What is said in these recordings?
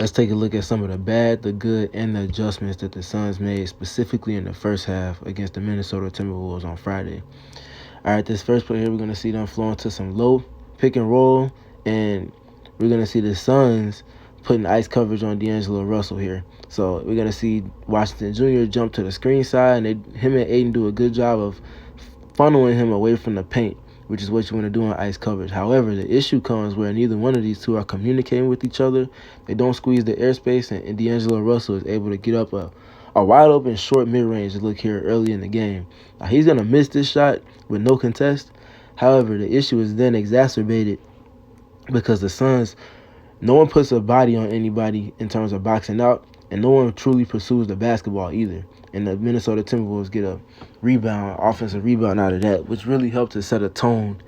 Let's take a look at some of the bad, the good, and the adjustments that the Suns made specifically in the first half against the Minnesota Timberwolves on Friday. All right, this first play here, we're going to see them flowing to some low pick and roll, and we're going to see the Suns putting ice coverage on D'Angelo Russell here. So we're going to see Washington Jr. jump to the screen side, and him and Aiden do a good job of funneling him away from the paint, which is what you want to do in ice coverage. However, the issue comes where neither one of these two are communicating with each other. They don't squeeze the airspace, and D'Angelo Russell is able to get up a wide open short mid-range look here early in the game. Now, he's going to miss this shot with no contest. However, the issue is then exacerbated because the Suns, no one puts a body on anybody in terms of boxing out, and no one truly pursues the basketball either. And the Minnesota Timberwolves get a offensive rebound out of that, which really helped to set a tone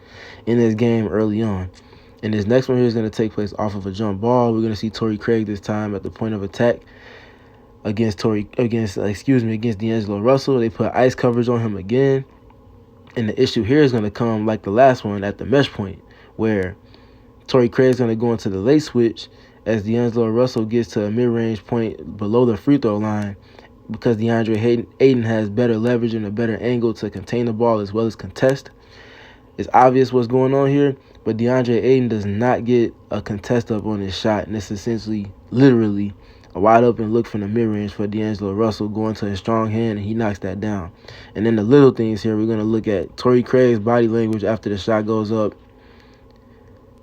in this game early on. And this next one here is going to take place off of a jump ball. We're going to see Torrey Craig this time at the point of attack against D'Angelo Russell. They put ice coverage on him again. And the issue here is going to come like the last one at the mesh point, where Torrey Craig is going to go into the late switch as D'Angelo Russell gets to a mid-range point below the free throw line, because DeAndre Ayton has better leverage and a better angle to contain the ball as well as contest. It's obvious what's going on here, but DeAndre Ayton does not get a contest up on his shot, and it's essentially, literally, a wide open look from the mid-range for D'Angelo Russell going to his strong hand, and he knocks that down. And then the little things here, we're going to look at Torrey Craig's body language after the shot goes up.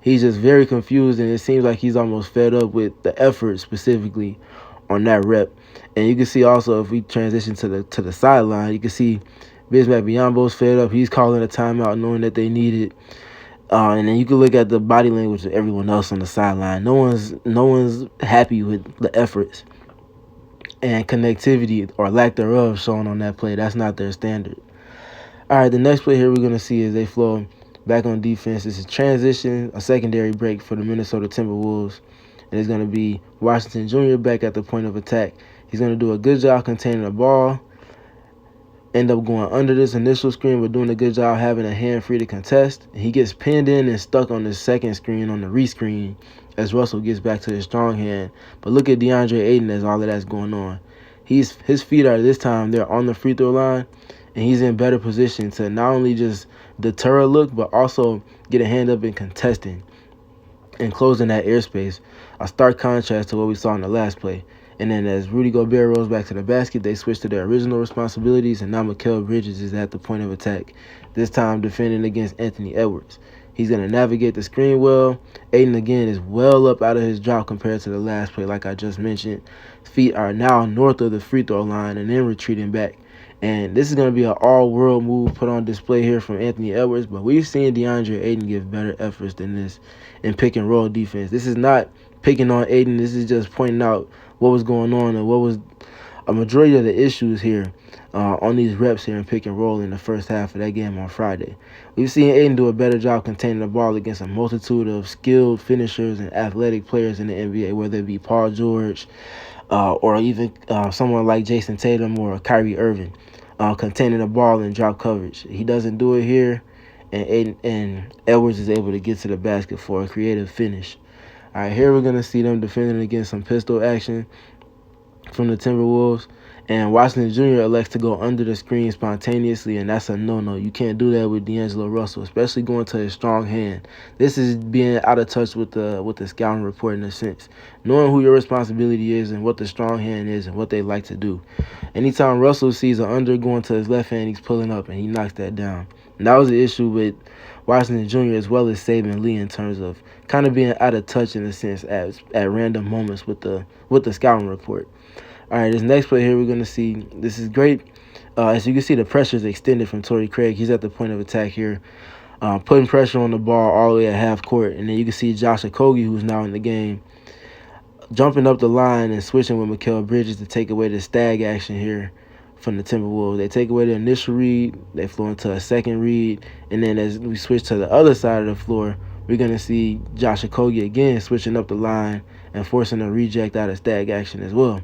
He's just very confused, and it seems like he's almost fed up with the effort specifically on that rep. And you can see also, if we transition to the sideline, you can see Bismack Biyombo's fed up. He's calling a timeout knowing that they need it. And then you can look at the body language of everyone else on the sideline. No one's happy with the efforts and connectivity or lack thereof shown on that play. That's not their standard. All right, the next play here we're going to see is they flow back on defense. This is transition, a secondary break for the Minnesota Timberwolves. And it's going to be Washington Jr. back at the point of attack. He's going to do a good job containing the ball, end up going under this initial screen, but doing a good job having a hand free to contest. He gets pinned in and stuck on the second screen on the rescreen as Russell gets back to his strong hand. But look at DeAndre Ayton as all of that's going on. His feet are this time, they're on the free throw line, and he's in better position to not only just deter a look, but also get a hand up in contesting and closing that airspace. A stark contrast to what we saw in the last play. And then as Rudy Gobert rolls back to the basket, they switch to their original responsibilities, and now Mikal Bridges is at the point of attack, this time defending against Anthony Edwards. He's going to navigate the screen well. Ayton, again, is well up out of his drop compared to the last play, like I just mentioned. His feet are now north of the free throw line and then retreating back. And this is going to be an all-world move put on display here from Anthony Edwards, but we've seen DeAndre Ayton give better efforts than this in pick-and-roll defense. This is not picking on Ayton. This is just pointing out what was going on and what was a majority of the issues here on these reps here in pick and roll in the first half of that game on Friday. We've seen Ayton do a better job containing the ball against a multitude of skilled finishers and athletic players in the NBA, whether it be Paul George or even someone like Jason Tatum or Kyrie Irving, containing the ball in drop coverage. He doesn't do it here, and Edwards is able to get to the basket for a creative finish. All right, here we're going to see them defending against some pistol action from the Timberwolves. And Washington Jr. elects to go under the screen spontaneously, and that's a no-no. You can't do that with D'Angelo Russell, especially going to his strong hand. This is being out of touch with the scouting report in a sense. Knowing who your responsibility is and what the strong hand is and what they like to do. Anytime Russell sees an under going to his left hand, he's pulling up, and he knocks that down. And that was the issue with Washington Jr. as well as Saban Lee in terms of kind of being out of touch in a sense at random moments with the scouting report. All right, this next play here we're going to see, this is great. As you can see, the pressure is extended from Torrey Craig. He's at the point of attack here, putting pressure on the ball all the way at half court. And then you can see Josh Okogie, who's now in the game, jumping up the line and switching with Mikal Bridges to take away the stag action here from the Timberwolves. They take away the initial read, they flow into a second read, and then as we switch to the other side of the floor, we're going to see Josh Okogie again switching up the line and forcing a reject out of stag action as well.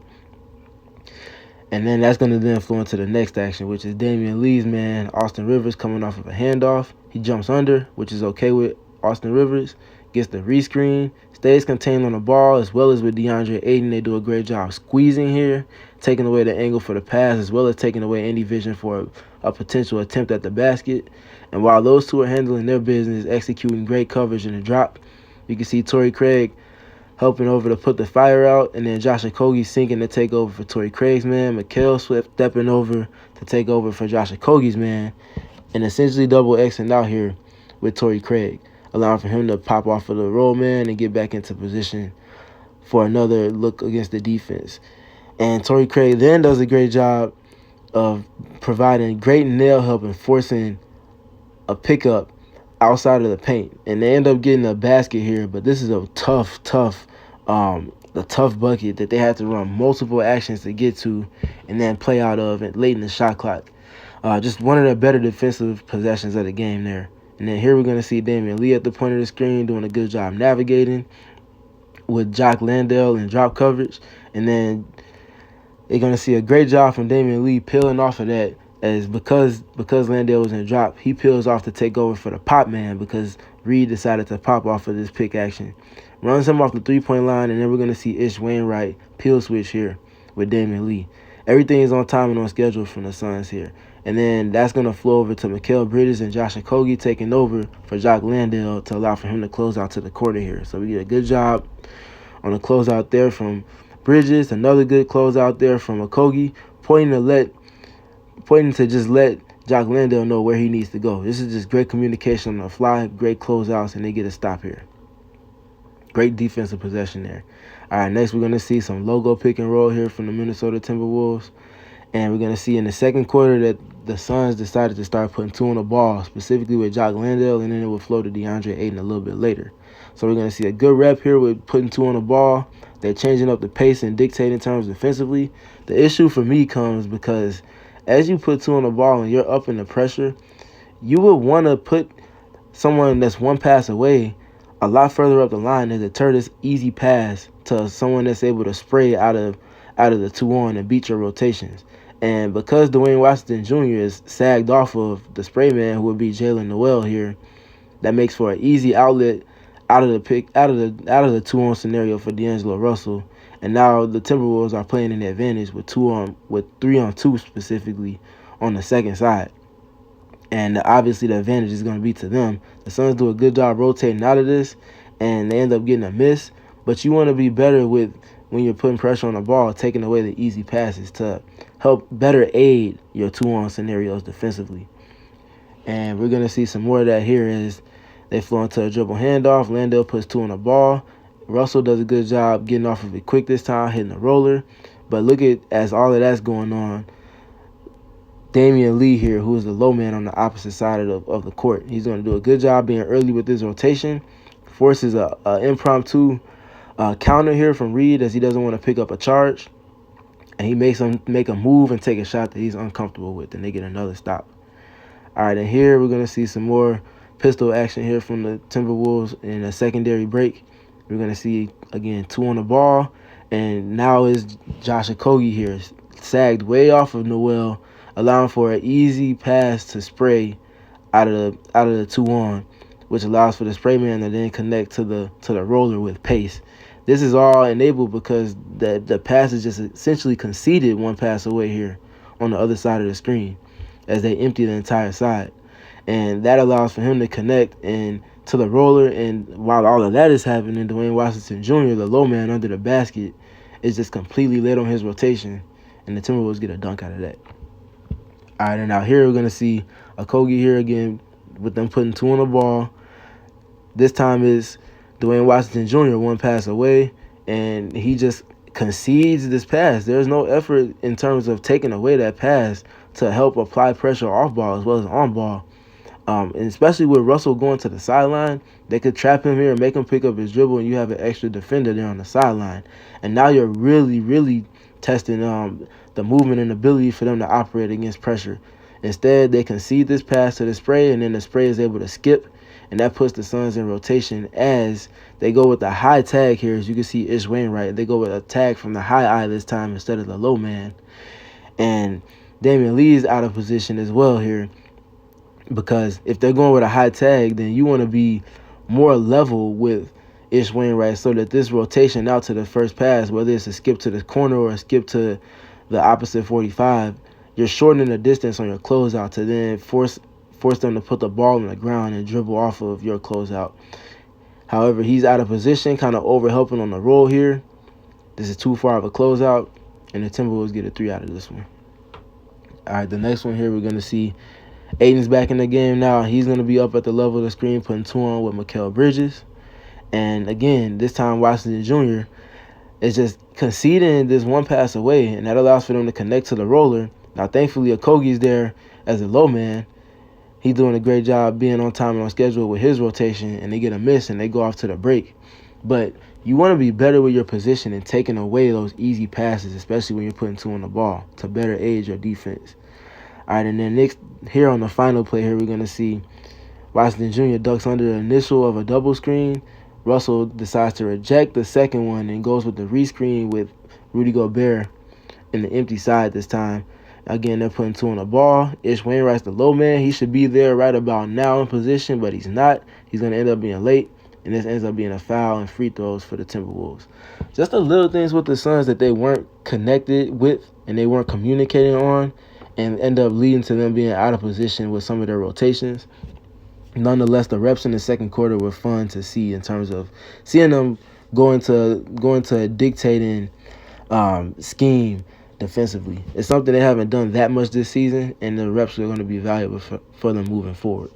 And then that's going to then flow into the next action, which is Damian Lee's man, Austin Rivers, coming off of a handoff. He jumps under, which is okay with Austin Rivers, gets the rescreen, stays contained on the ball, as well as with DeAndre Ayton. They do a great job squeezing here, taking away the angle for the pass, as well as taking away any vision for a potential attempt at the basket. And while those two are handling their business, executing great coverage in the drop, you can see Torrey Craig helping over to put the fire out, and then Josh Okogie sinking to take over for Torrey Craig's man. Mikal Swift stepping over to take over for Josh Okogie's man, and essentially double Xing out here with Torrey Craig, allowing for him to pop off of the roll man and get back into position for another look against the defense. And Torrey Craig then does a great job of providing great nail help and forcing a pickup outside of the paint. And they end up getting a basket here, but this is a tough bucket that they had to run multiple actions to get to and then play out of it late in the shot clock. Just one of the better defensive possessions of the game there. And then here we're going to see Damian Lee at the point of the screen doing a good job navigating with Jock Landale in drop coverage. And then they're going to see a great job from Damian Lee peeling off of that, as because Landale was in drop, he peels off to take over for the pop man because Reed decided to pop off of this pick action. Runs him off the three-point line, and then we're going to see Ish Wainwright peel switch here with Damian Lee. Everything is on time and on schedule from the Suns here. And then that's going to flow over to Mikal Bridges and Josh Okogie taking over for Jock Landale to allow for him to close out to the quarter here. So we get a good job on the closeout there from Bridges, another good closeout there from Okogie, pointing to just let Jock Landale know where he needs to go. This is just great communication on the fly, great closeouts, and they get a stop here. Great defensive possession there. All right, next we're going to see some logo pick and roll here from the Minnesota Timberwolves. And we're going to see in the second quarter that the Suns decided to start putting two on the ball, specifically with Jock Landale, and then it would flow to DeAndre Ayton a little bit later. So we're going to see a good rep here with putting two on the ball. They're changing up the pace and dictating terms defensively. The issue for me comes because as you put two on the ball and you're up in the pressure, you would want to put someone that's one pass away a lot further up the line to deter this easy pass to someone that's able to spray out of the 2-on and beat your rotations. And because Dwayne Washington Jr. is sagged off of the spray man, who would be Jalen Noel here, that makes for an easy outlet out of the 2-on scenario for D'Angelo Russell. And now the Timberwolves are playing an advantage with 3-on-2 specifically on the second side. And obviously the advantage is going to be to them. The Suns do a good job rotating out of this, and they end up getting a miss. But you want to be better with when you're putting pressure on the ball, taking away the easy passes to help better aid your 2-on scenarios defensively. And we're going to see some more of that here as they flow into a dribble handoff. Landale puts two on the ball. Russell does a good job getting off of it quick this time, hitting the roller. But look at, as all of that's going on, Damian Lee here, who is the low man on the opposite side of the court. He's going to do a good job being early with his rotation. Forces a impromptu counter here from Reed as he doesn't want to pick up a charge. And he makes him make a move and take a shot that he's uncomfortable with, and they get another stop. All right, and here we're going to see some more pistol action here from the Timberwolves in a secondary break. We're going to see, again, two on the ball, and now is Josh Okogie here, sagged way off of Noel, allowing for an easy pass to spray out of the 2-on, which allows for the spray man to then connect to the roller with pace. This is all enabled because the pass is just essentially conceded one pass away here on the other side of the screen as they empty the entire side. And that allows for him to connect and to the roller. And while all of that is happening, Dwayne Washington Jr., the low man under the basket, is just completely late on his rotation. And the Timberwolves get a dunk out of that. All right, and now here we're going to see Okogie here again with them putting two on the ball. This time is Dwayne Washington Jr. one pass away, and he just concedes this pass. There's no effort in terms of taking away that pass to help apply pressure off ball as well as on ball. And especially with Russell going to the sideline, they could trap him here and make him pick up his dribble, and you have an extra defender there on the sideline. And now you're really, really testing the movement and ability for them to operate against pressure. Instead, they concede this pass to the spray, and then the spray is able to skip, and that puts the Suns in rotation as they go with the high tag here. As you can see, Ish Wainwright, they go with a tag from the high eye this time instead of the low man. And Damian Lee is out of position as well here, because if they're going with a high tag, then you want to be more level with Ish Wainwright, so that this rotation out to the first pass, whether it's a skip to the corner or a skip to the opposite 45, you're shortening the distance on your closeout to then force them to put the ball on the ground and dribble off of your closeout. However, he's out of position, kind of over helping on the roll here. This is too far of a closeout, and the Timberwolves get a 3 out of this one. All right, the next one here, we're going to see Aiden's back in the game now. He's going to be up at the level of the screen, putting 2 on with Mikal Bridges. And again, this time Washington Jr. is just conceding this one pass away, and that allows for them to connect to the roller. Now, thankfully, Okogie's there as a low man. He's doing a great job being on time and on schedule with his rotation, and they get a miss, and they go off to the break. But you want to be better with your position and taking away those easy passes, especially when you're putting 2 on the ball, to better aid your defense. All right, and then next, here on the final play here, we're going to see Washington Jr. ducks under the initial of a double screen. Russell decides to reject the second one and goes with the rescreen with Rudy Gobert in the empty side this time. Again, they're putting 2 on the ball. Ish Wainwright's the low man. He should be there right about now in position, but he's not. He's going to end up being late, and this ends up being a foul and free throws for the Timberwolves. Just the little things with the Suns that they weren't connected with and they weren't communicating on, and end up leading to them being out of position with some of their rotations. Nonetheless, the reps in the second quarter were fun to see in terms of seeing them going to a dictating scheme defensively. It's something they haven't done that much this season, and the reps are going to be valuable for them moving forward.